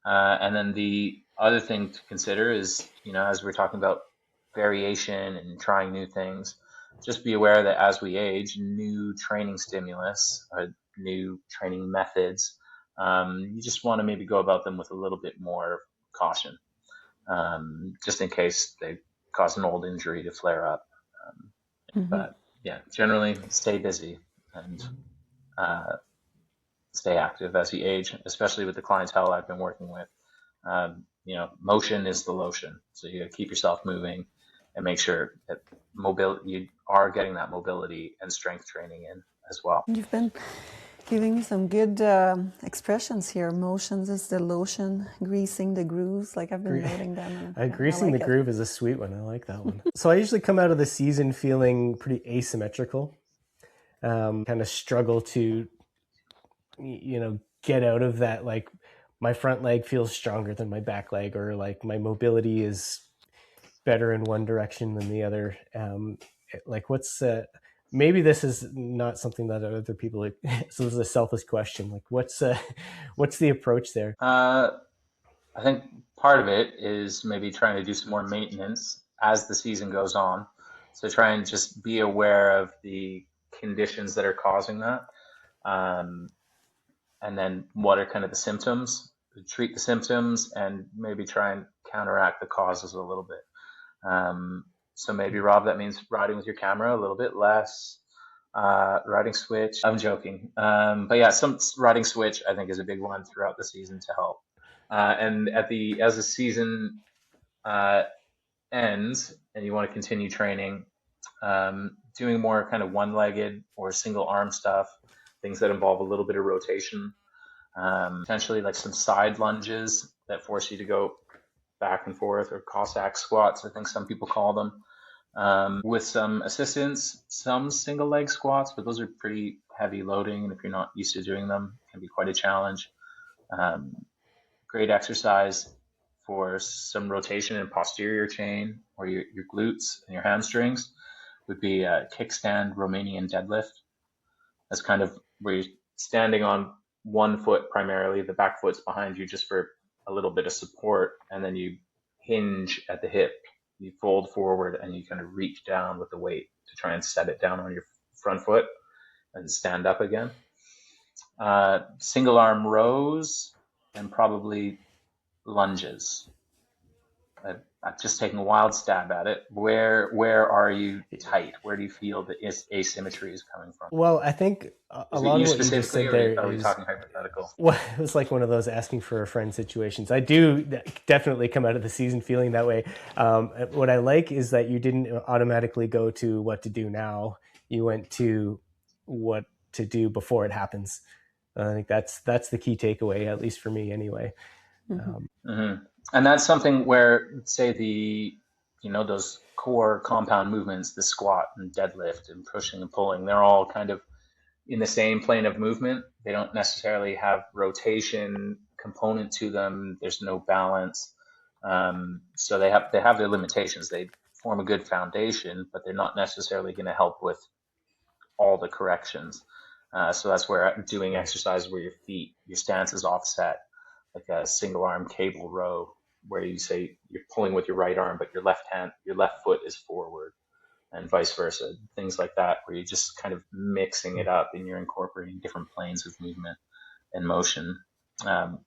And then the other thing to consider is, as we're talking about variation and trying new things, just be aware that as we age, new training stimulus, new training methods, you just want to maybe go about them with a little bit more caution, just in case they cause an old injury to flare up. But yeah, generally stay busy and stay active as you age, especially with the clientele I've been working with. Motion is the lotion. So you keep yourself moving and make sure that you are getting that mobility and strength training in as well. You've been giving me some good expressions here. Motions is the lotion, greasing the grooves. Like I've been noting them. Greasing the groove is a sweet one. I like that one. So I usually come out of the season feeling pretty asymmetrical. Kind of struggle to, get out of that. Like my front leg feels stronger than my back leg, or like my mobility is better in one direction than the other. Like what's maybe this is not something that other people like, so this is a selfish question. Like what's the approach there? I think part of it is maybe trying to do some more maintenance as the season goes on. So try and just be aware of the conditions that are causing that. Um, and then what are kind of the symptoms, treat the symptoms, and maybe try and counteract the causes a little bit. So maybe, Rob, that means riding with your camera a little bit less, riding switch. I'm joking. But yeah, some riding switch I think is a big one throughout the season to help. And as the season ends and you want to continue training, doing more kind of one-legged or single arm stuff, things that involve a little bit of rotation, potentially like some side lunges that force you to go back and forth, or Cossack squats, I think some people call them, with some assistance, some single leg squats, but those are pretty heavy loading, and if you're not used to doing them, it can be quite a challenge. Great exercise for some rotation in posterior chain or your glutes and your hamstrings would be a kickstand Romanian deadlift. That's kind of where you're standing on one foot primarily, the back foot's behind you just for a little bit of support, and then you hinge at the hip, you fold forward, and you kind of reach down with the weight to try and set it down on your front foot and stand up again. Single arm rows and probably lunges. I'm just taking a wild stab at it. Where are you tight? Where do you feel the asymmetry is coming from? Well, I think a lot of what you just said there are we is, talking hypothetical? well, it was like one of those asking for a friend situations. I do definitely come out of the season feeling that way. What I like is that you didn't automatically go to what to do now. You went to what to do before it happens. I think that's the key takeaway, at least for me anyway. And that's something where, say, those core compound movements, the squat and deadlift and pushing and pulling, they're all kind of in the same plane of movement. They don't necessarily have rotation component to them. There's no balance. So they have their limitations. They form a good foundation, but they're not necessarily going to help with all the corrections. So that's where doing exercises where your stance is offset, like a single arm cable row, where you say you're pulling with your right arm, but your left foot is forward, and vice versa. Things like that, where you're just kind of mixing it up and you're incorporating different planes of movement and motion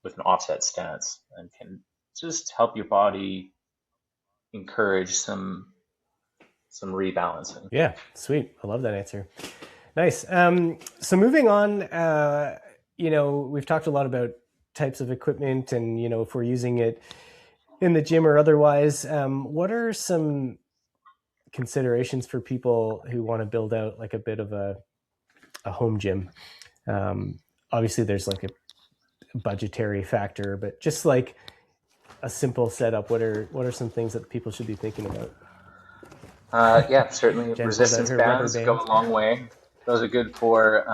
with an offset stance, and can just help your body encourage some rebalancing. Yeah, sweet. I love that answer. Nice. So moving on, we've talked a lot about types of equipment and, if we're using it in the gym or otherwise, what are some considerations for people who want to build out like a bit of a home gym? Obviously there's like a budgetary factor, but just like a simple setup, what are some things that people should be thinking about? Yeah, certainly resistance bands go a long way. Those are good for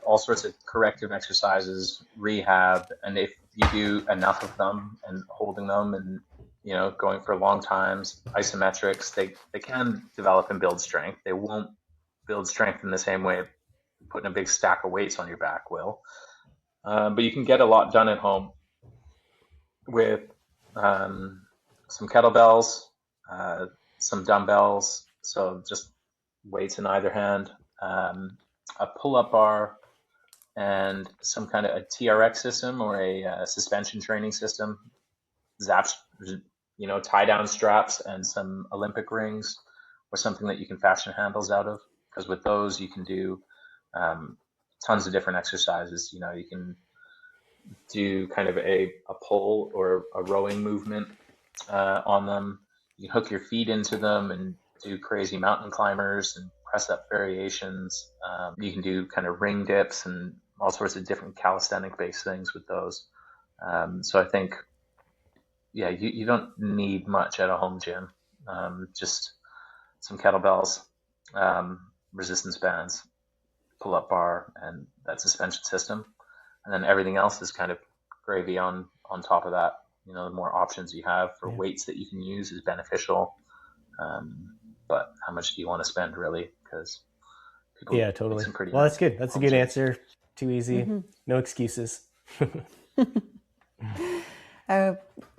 all sorts of corrective exercises, rehab, and if you do enough of them and holding them and going for long times, isometrics, they can develop and build strength. They won't build strength in the same way putting a big stack of weights on your back will. But you can get a lot done at home with some kettlebells, some dumbbells, so just weights in either hand, a pull-up bar, and some kind of a TRX system or a suspension training system, zaps, tie-down straps, and some Olympic rings, or something that you can fashion handles out of. Because with those, you can do tons of different exercises. You can do kind of a pull or a rowing movement on them. You can hook your feet into them and do crazy mountain climbers and press up variations. You can do kind of ring dips and all sorts of different calisthenic based things with those. So I think, yeah, you don't need much at a home gym. Just some kettlebells, resistance bands, pull up bar, and that suspension system. And then everything else is kind of gravy on top of that. The more options you have for weights that you can use is beneficial. But how much do you want to spend really? Because People Yeah, make totally. some pretty Well, that's nice good. That's a home good gyms. answer. Too easy. No excuses.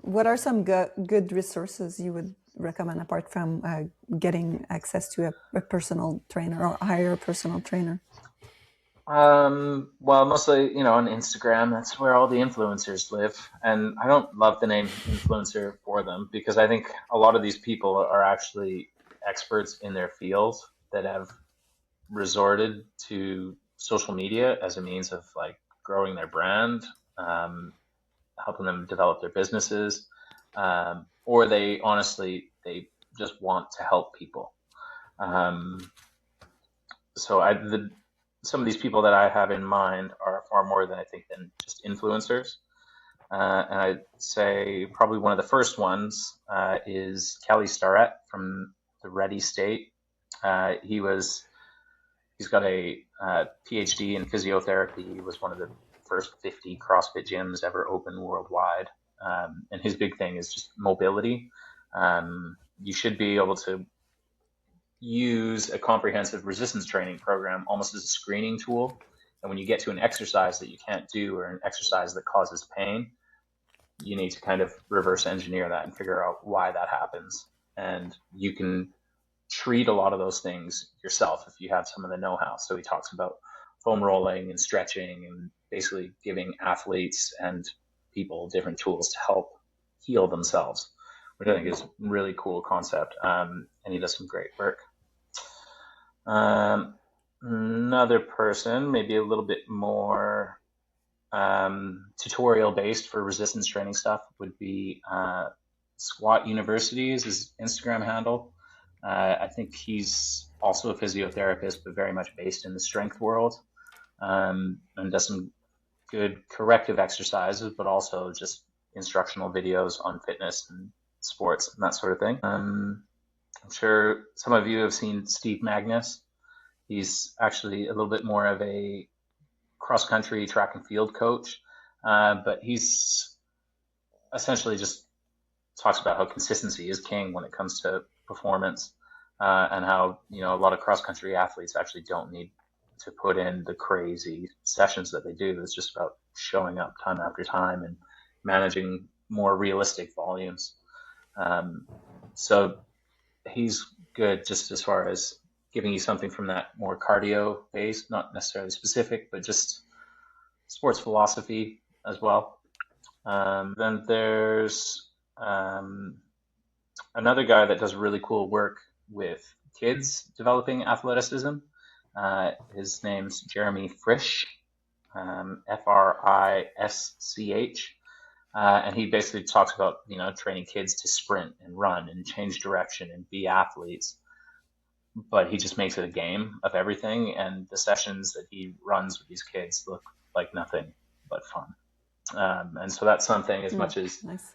What are some good resources you would recommend apart from getting access to a personal trainer or hire a personal trainer? Well, mostly, on Instagram, that's where all the influencers live. And I don't love the name influencer for them because I think a lot of these people are actually experts in their field that have resorted to social media as a means of like growing their brand, um, helping them develop their businesses, or they just want to help people. Um, so some of these people that I have in mind are far more than I think than just influencers. And I'd say probably one of the first ones is Kelly Starrett from the Ready State. He's got a PhD in physiotherapy. He was one of the first 50 CrossFit gyms ever open worldwide. And his big thing is just mobility. You should be able to use a comprehensive resistance training program almost as a screening tool. And when you get to an exercise that you can't do or an exercise that causes pain, you need to kind of reverse engineer that and figure out why that happens. And you can treat a lot of those things yourself if you have some of the know-how. So he talks about foam rolling and stretching and basically giving athletes and people different tools to help heal themselves, which I think is a really cool concept. And he does some great work. Another person, maybe a little bit more tutorial based for resistance training stuff, would be Squat University is his Instagram handle. I think he's also a physiotherapist, but very much based in the strength world, and does some good corrective exercises, but also just instructional videos on fitness and sports and that sort of thing. I'm sure some of you have seen Steve Magness. He's actually a little bit more of a cross-country track and field coach, but he's essentially just talks about how consistency is king when it comes to performance, and how a lot of cross-country athletes actually don't need to put in the crazy sessions that they do. It's just about showing up time after time and managing more realistic volumes. So he's good just as far as giving you something from that more cardio based, not necessarily specific, but just sports philosophy as well. Then there's another guy that does really cool work with kids developing athleticism. His name's Jeremy Frisch, Frisch. And he basically talks about, training kids to sprint and run and change direction and be athletes. But he just makes it a game of everything. And the sessions that he runs with these kids look like nothing but fun. And so that's something, as much as, nice.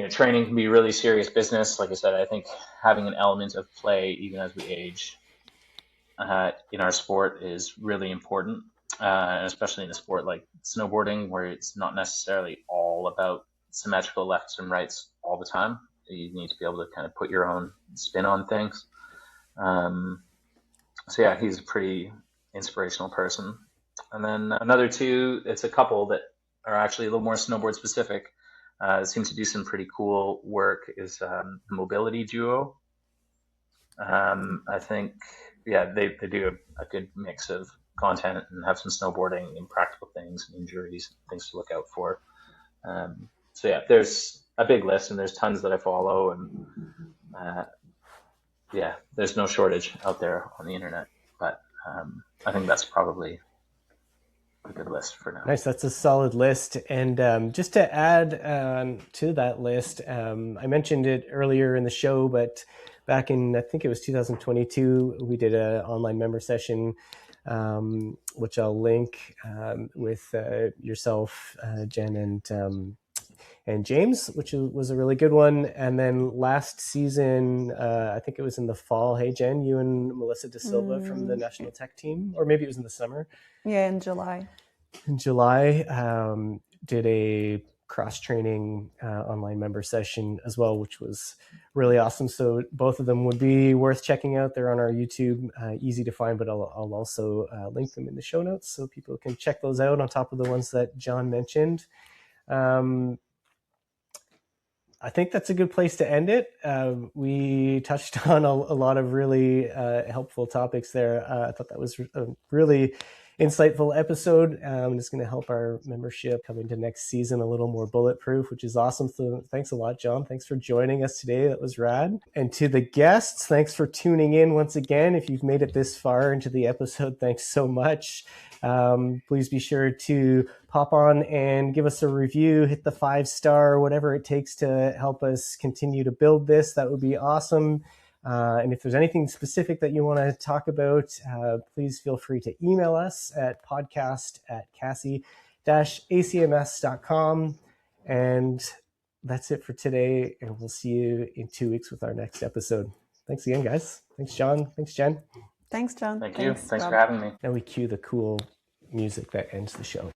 Training can be really serious business. Like I said, I think having an element of play, even as we age, in our sport is really important. And especially in a sport like snowboarding, where it's not necessarily all about symmetrical lefts and rights all the time. You need to be able to kind of put your own spin on things. So yeah, he's a pretty inspirational person. And then another two, it's a couple that are actually a little more snowboard specific. Seems to do some pretty cool work, is the mobility duo. I think, yeah, they do a good mix of content and have some snowboarding and practical things and injuries, things to look out for. So yeah, there's a big list, and there's tons that I follow, and yeah, there's no shortage out there on the internet. But I think that's probably a good list for now. Nice, that's a solid list. And just to add to that list, I mentioned it earlier in the show, but back in, I think it was 2022, we did an online member session, which I'll link, with yourself, Jen, and James, which was a really good one. And then last season, I think it was in the fall. Hey, Jen, you and Melissa De Silva from the National Tech team, or maybe it was in the summer. Yeah, in July. In July, did a cross-training online member session as well, which was really awesome. So both of them would be worth checking out. They're on our YouTube, easy to find, but I'll also link them in the show notes so people can check those out on top of the ones that John mentioned. I think that's a good place to end it. We touched on a lot of really helpful topics there. I thought that was a really insightful episode. It's going to help our membership come into next season a little more bulletproof, which is awesome. So thanks a lot, John. Thanks for joining us today. That was rad. And to the guests, thanks for tuning in once again. If you've made it this far into the episode, thanks so much. Please be sure to pop on and give us a review, hit the 5-star, whatever it takes to help us continue to build this. That would be awesome. And if there's anything specific that you want to talk about, please feel free to email us at podcast@casi-acms.com. And that's it for today. And we'll see you in 2 weeks with our next episode. Thanks again, guys. Thanks, John. Thanks, Jen. Thanks, John. Thank you. Thanks Rob. for having me. Now we cue the cool music that ends the show.